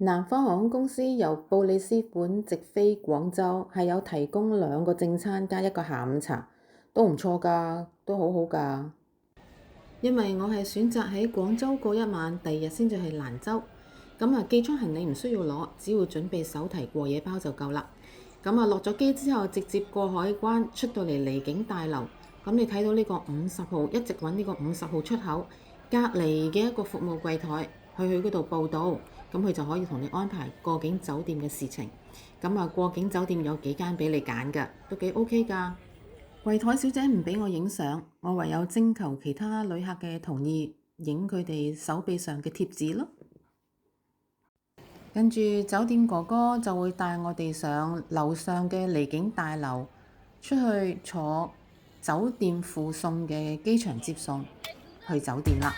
南方航空公司由布里斯本直飛廣州，係有提供2個正餐加1個下午茶，都唔錯㗎，都好好㗎。因為我係選擇喺廣州過一晚，第2日先至去蘭州。寄艙行李唔需要攞，只要準備手提過夜包就夠啦。落咗機之後，直接過海關，出到嚟離境大樓。你睇到呢個50號，一直揾呢個50號出口，隔離嘅一個服務櫃台，去嗰度報到，佢就可以同你安排過境酒店嘅事情。過境酒店有幾間俾你揀㗎，都幾 OK 㗎。櫃台小姐唔俾我影相，我唯有徵求其他旅客嘅同意，影佢哋手臂上嘅貼紙咯。跟住酒店哥哥就會帶我哋上樓上嘅離境大樓，出去坐酒店附送嘅機場接送去酒店啦。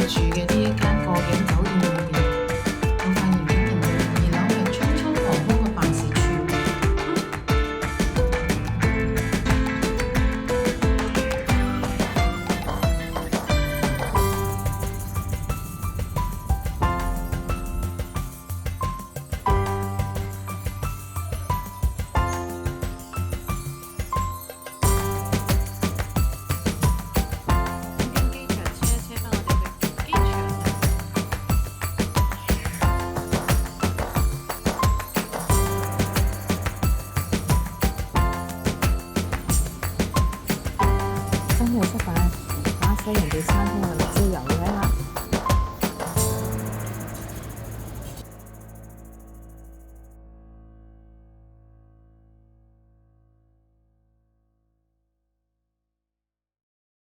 住嘅呢一間過境酒店裏面，我發現竟然2樓係春秋航空嘅辦事處。真係失敗，打死人哋餐廳嘅